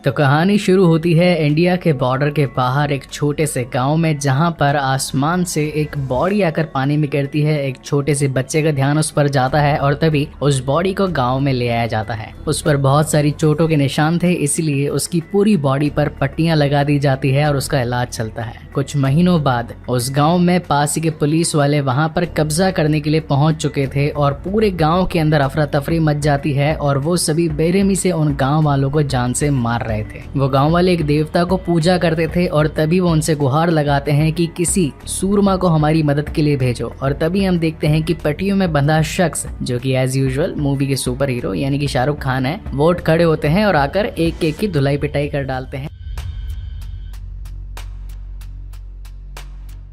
तो कहानी शुरू होती है इंडिया के बॉर्डर के बाहर एक छोटे से गांव में, जहां पर आसमान से एक बॉडी आकर पानी में गिरती है। एक छोटे से बच्चे का ध्यान उस पर जाता है और तभी उस बॉडी को गांव में ले आया जाता है। उस पर बहुत सारी चोटों के निशान थे, इसलिए उसकी पूरी बॉडी पर पट्टियां लगा दी जाती है और उसका इलाज चलता है। कुछ महीनों बाद उस गाँव में पास के पुलिस वाले वहाँ पर कब्जा करने के लिए पहुंच चुके थे और पूरे गाँव के अंदर अफरा तफरी मच जाती है और वो सभी बेरहमी से उन गाँव वालों को जान से मार रहे थे। वो गांव वाले एक देवता को पूजा करते थे और तभी वो उनसे गुहार लगाते हैं कि किसी सूरमा को हमारी मदद के लिए भेजो। और तभी हम देखते हैं कि पट्टियों में बंधा शख्स, जो कि एज यूजुअल मूवी के सुपर हीरो यानी कि शाहरुख खान है, वो खड़े होते हैं और आकर एक एक की धुलाई पिटाई कर डालते हैं,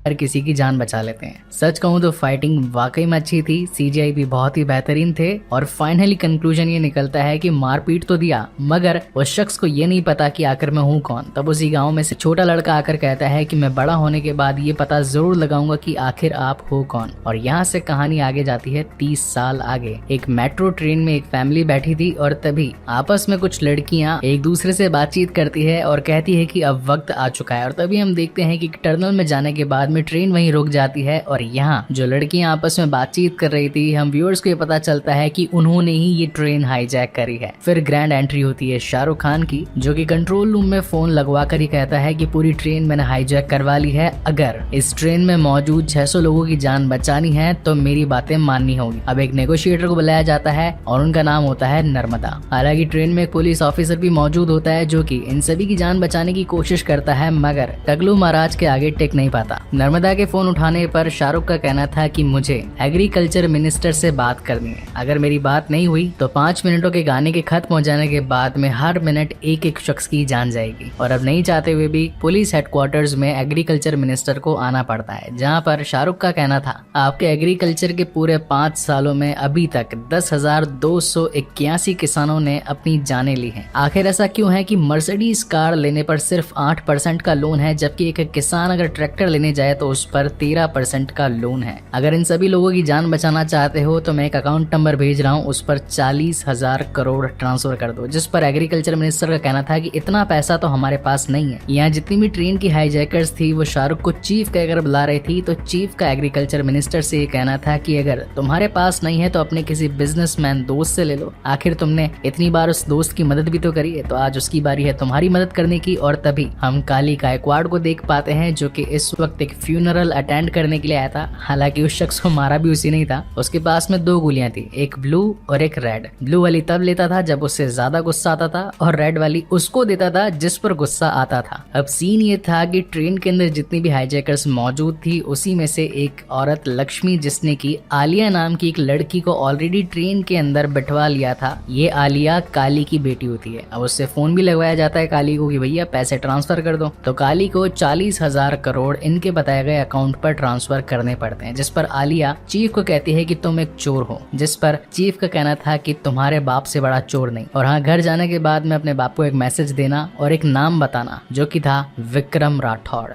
हर किसी की जान बचा लेते हैं। सच कहूं तो फाइटिंग वाकई में अच्छी थी, सीजीआई भी बहुत ही बेहतरीन थे और फाइनली कंक्लूजन ये निकलता है कि मारपीट तो दिया, मगर उस शख्स को ये नहीं पता कि आखिर मैं हूँ कौन। तब उसी गांव में से छोटा लड़का आकर कहता है कि मैं बड़ा होने के बाद ये पता जरूर लगाऊंगा कि आखिर आप हो कौन। और यहाँ से कहानी आगे जाती है 30 साल आगे। एक मेट्रो ट्रेन में एक फैमिली बैठी थी और तभी आपस में कुछ लड़कियां एक दूसरे से बातचीत करती है और कहती है कि अब वक्त आ चुका है। और तभी हम देखते हैं कि टनल में जाने के बाद में ट्रेन वहीं रुक जाती है और यहाँ जो लड़कियां आपस में बातचीत कर रही थी, हम व्यूअर्स को ये पता चलता है कि उन्होंने ही ये ट्रेन हाईजैक करी है। फिर ग्रैंड एंट्री होती है शाहरुख खान की, जो कि कंट्रोल रूम में फोन लगवा कर ही कहता है कि पूरी ट्रेन मैंने हाईजैक करवा ली है, अगर इस ट्रेन में मौजूद 600 लोगों की जान बचानी है तो मेरी बातें माननी होगी। अब एक नेगोशिएटर को बुलाया जाता है और उनका नाम होता है नर्मदा। हालांकि ट्रेन में एक पुलिस ऑफिसर भी मौजूद होता है जो कि इन सभी की जान बचाने की कोशिश करता है, मगर टगलू महाराज के आगे टिक नहीं पाता। नर्मदा के फोन उठाने पर शाहरुख का कहना था कि मुझे एग्रीकल्चर मिनिस्टर से बात करनी है, अगर मेरी बात नहीं हुई तो 5 मिनटों के गाने के खत्म हो जाने के बाद में हर मिनट एक एक शख्स की जान जाएगी। और अब नहीं चाहते हुए भी पुलिस हेडक्वार्टर्स में एग्रीकल्चर मिनिस्टर को आना पड़ता है, जहां पर शाहरुख का कहना था आपके एग्रीकल्चर के पूरे 5 सालों में अभी तक 10,281 किसानों ने अपनी जानें ली हैं। आखिर ऐसा क्यों है कि मर्सिडीज कार लेने पर सिर्फ 8% का लोन है, जबकि एक किसान अगर ट्रैक्टर लेने जाए तो उस पर 13% का लोन है। अगर इन सभी लोगों की जान बचाना चाहते हो तो मैं एक अकाउंट नंबर भेज रहा हूँ, उस पर 40,000 करोड़ ट्रांसफर कर दो। जिस पर एग्रीकल्चर मिनिस्टर का कहना था कि इतना पैसा तो हमारे पास नहीं है। यहाँ जितनी भी ट्रेन की हाईजैकर्स थी वो शाहरुख को चीफ कहकर बुला रही थी, तो चीफ का एग्रीकल्चर मिनिस्टर से ये कहना था कि अगर तुम्हारे पास नहीं है तो अपने किसी बिजनेसमैन दोस्त से ले लो, आखिर तुमने इतनी बार उस दोस्त की मदद भी तो करी है, तो आज उसकी बारी है तुम्हारी मदद करने की। और तभी हम काली गायकवाड़ को देख पाते हैं, जो कि इस वक्त एक फ्यूनरल अटेंड करने के लिए आया था। हालांकि उस शख्स को मारा भी उसी नहीं था, उसके पास में 2 गोलियां थी, एक ब्लू और एक रेड। ब्लू वाली तब लेता था जब उससे ज्यादा गुस्सा आता था और रेड वाली उसको देता था जिस पर गुस्सा आता था। अब सीन ये था कि ट्रेन के अंदर जितनी भी हाईजैकर्स मौजूद थी उसी में से एक औरत लक्ष्मी, जिसने की आलिया नाम की एक लड़की को ऑलरेडी ट्रेन के अंदर बिठवा लिया था। ये आलिया काली की बेटी होती है। अब उससे फोन भी लगवाया जाता है काली को कि भैया पैसे ट्रांसफर कर दो, तो काली को 40,000 करोड़ इनके बताए गए अकाउंट पर ट्रांसफर करने पड़ते हैं। जिस पर आलिया चीफ को कहती है कि तुम एक चोर हो, जिस पर चीफ का कहना था कि तुम्हारे बाप से बड़ा चोर नहीं। और हाँ, घर जाने के बाद में अपने बाप को एक मैसेज देना और एक नाम बताना, जो कि था विक्रम राठौड़।